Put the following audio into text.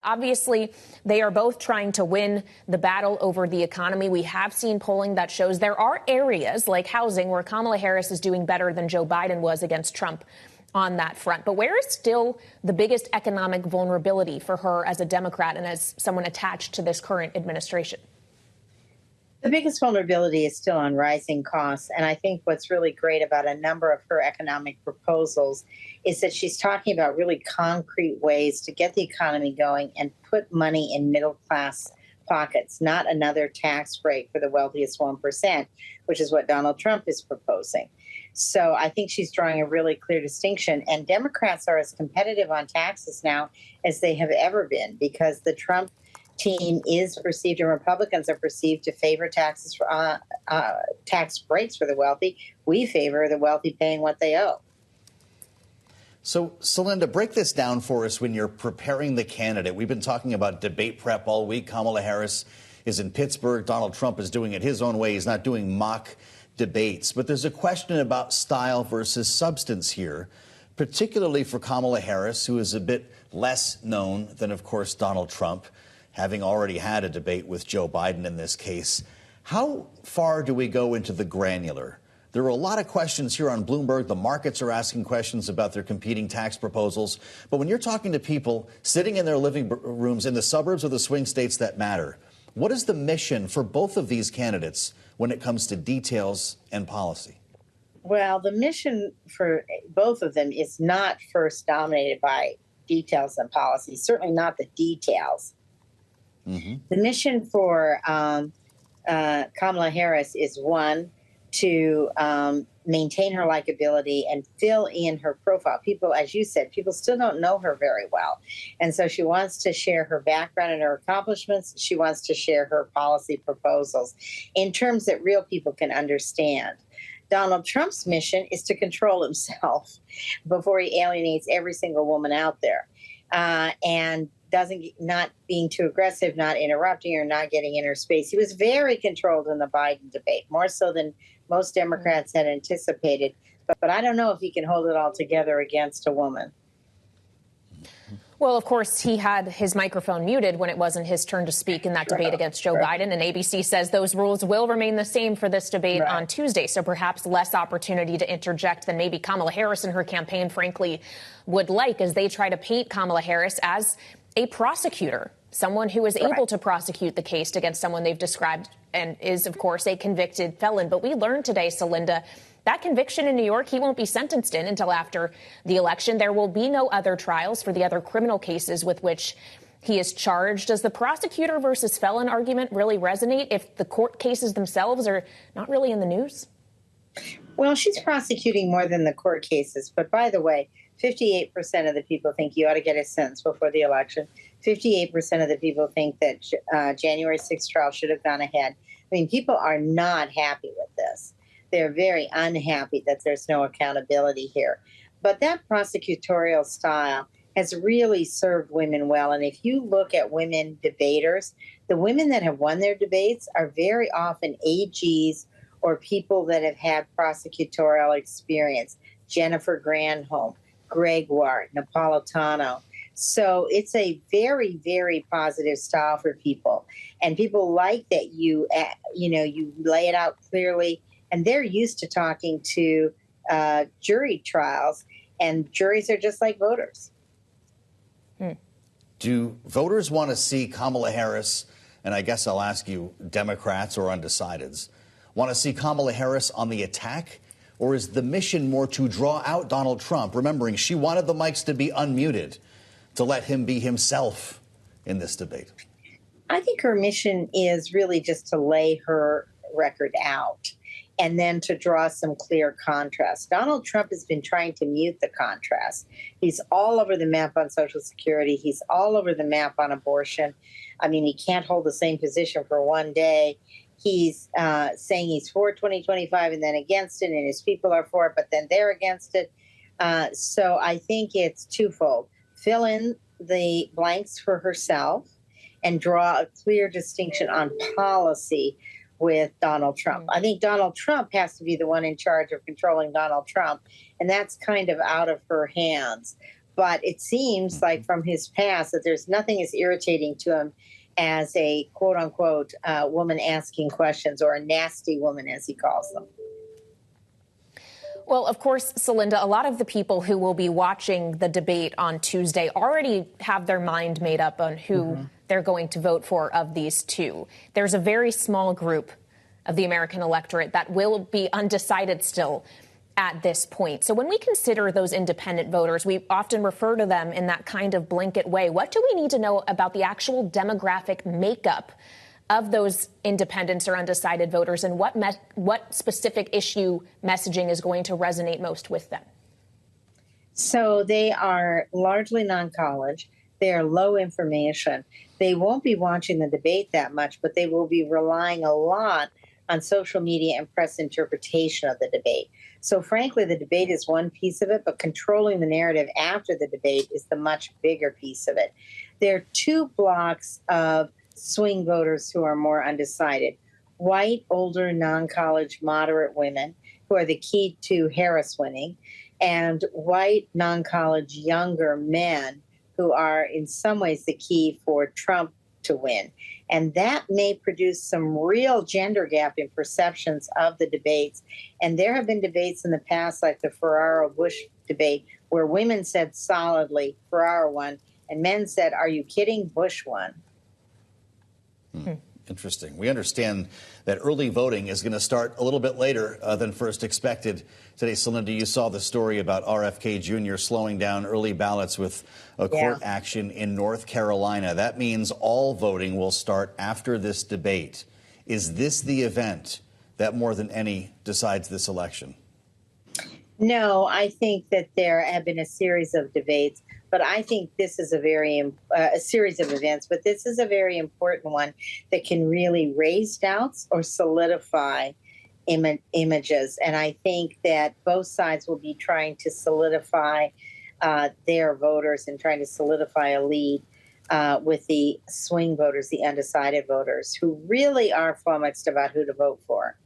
Obviously, they are both trying to win the battle over the economy. We have seen polling that shows there are areas like housing where Kamala Harris is doing better than Joe Biden was against Trump on that front. But where is still the biggest economic vulnerability for her as a Democrat and as someone attached to this current administration? The biggest vulnerability is still on rising costs. And I think what's really great about a number of her economic proposals is that she's talking about really concrete ways to get the economy going and put money in middle class pockets, not another tax break for the wealthiest 1%, which is what Donald Trump is proposing. So I think she's drawing a really clear distinction. And Democrats are as competitive on taxes now as they have ever been, because the Trump team is perceived, and Republicans are perceived, to favor taxes for tax breaks for the wealthy. We favor the wealthy paying what they owe. So, Celinda, break this down for us when you're preparing the candidate. We've been talking about debate prep all week. Kamala Harris is in Pittsburgh. Donald Trump is doing it his own way. He's not doing mock debates. But there's a question about style versus substance here, particularly for Kamala Harris, who is a bit less known than, of course, Donald Trump, having already had a debate with Joe Biden in this case. How far do we go into the granular? There are a lot of questions here on Bloomberg. The markets are asking questions about their competing tax proposals. But when you're talking to people sitting in their living rooms in the suburbs or the swing states that matter, what is the mission for both of these candidates when it comes to details and policy? Well, the mission for both of them is not first dominated by details and policy, certainly not the details. Mm-hmm. The mission for Kamala Harris is, one, to maintain her likability and fill in her profile. People, as you said, people still don't know her very well. And so she wants to share her background and her accomplishments. She wants to share her policy proposals in terms that real people can understand. Donald Trump's mission is to control himself before he alienates every single woman out there. And not being too aggressive, not interrupting her, not getting in her space. He was very controlled in the Biden debate, more so than most Democrats had anticipated. But I don't know if he can hold it all together against a woman. Well, of course, he had his microphone muted when it wasn't his turn to speak in that debate against Joe Biden. And ABC says those rules will remain the same for this debate on Tuesday. So perhaps less opportunity to interject than maybe Kamala Harris and her campaign, frankly, would like, as they try to paint Kamala Harris as a prosecutor, someone who is able to prosecute the case against someone they've described and is, of course, a convicted felon. But we learned today, Celinda, that conviction in New York, he won't be sentenced in until after the election. There will be no other trials for the other criminal cases with which he is charged. Does the prosecutor versus felon argument really resonate if the court cases themselves are not really in the news? Well, she's prosecuting more than the court cases. But by the way, 58% of the people think you ought to get a sentence before the election. 58% of the people think that January 6th trial should have gone ahead. I mean, people are not happy with this. They're very unhappy that there's no accountability here. But that prosecutorial style has really served women well. And if you look at women debaters, the women that have won their debates are very often AGs or people that have had prosecutorial experience. Jennifer Granholm, Gregoire, Napolitano. So it's a very, very positive style for people. And people like that you lay it out clearly. And they're used to talking to jury trials. And juries are just like voters. Do voters want to see Kamala Harris, and I guess I'll ask you, Democrats or undecideds, want to see Kamala Harris on the attack? Or is the mission more to draw out Donald Trump, remembering she wanted the mics to be unmuted, to let him be himself in this debate? I think her mission is really just to lay her record out and then to draw some clear contrast. Donald Trump has been trying to mute the contrast. He's all over the map on Social Security. He's all over the map on abortion. I mean, he can't hold the same position for one day. He's saying he's for 2025 and then against it, and his people are for it, but then they're against it. So I think it's twofold. Fill in the blanks for herself and draw a clear distinction on policy with Donald Trump. I think Donald Trump has to be the one in charge of controlling Donald Trump, and that's kind of out of her hands. But it seems like from his past that there's nothing as irritating to him as a quote unquote woman asking questions, or a nasty woman, as he calls them. Well, of course, Celinda, a lot of the people who will be watching the debate on Tuesday already have their mind made up on who they're going to vote for of these two. There's a very small group of the American electorate that will be undecided still at this point. So when we consider those independent voters, we often refer to them in that kind of blanket way. What do we need to know about the actual demographic makeup of those independents or undecided voters, and what specific issue messaging is going to resonate most with them? So they are largely non-college. They are low information. They won't be watching the debate that much, but they will be relying a lot on social media and press interpretation of the debate. So frankly, the debate is one piece of it, but controlling the narrative after the debate is the much bigger piece of it. There are two blocks of swing voters who are more undecided: white, older, non-college, moderate women, who are the key to Harris winning, and white, non-college, younger men, who are in some ways the key for Trump to win. And that may produce some real gender gap in perceptions of the debates. And there have been debates in the past, like the Ferraro-Bush debate, where women said solidly Ferraro won, and men said, "Are you kidding? Bush won." Interesting. We understand that early voting is going to start a little bit later than first expected. Today, Celinda, you saw the story about RFK Jr. slowing down early ballots with a court action in North Carolina. That means all voting will start after this debate. Is this the event that more than any decides this election? No, I think that there have been a series of debates, but I think this is a series of events, but this is a very important one that can really raise doubts or solidify images. And I think that both sides will be trying to solidify their voters and trying to solidify a lead with the swing voters, the undecided voters, who really are flummoxed about who to vote for.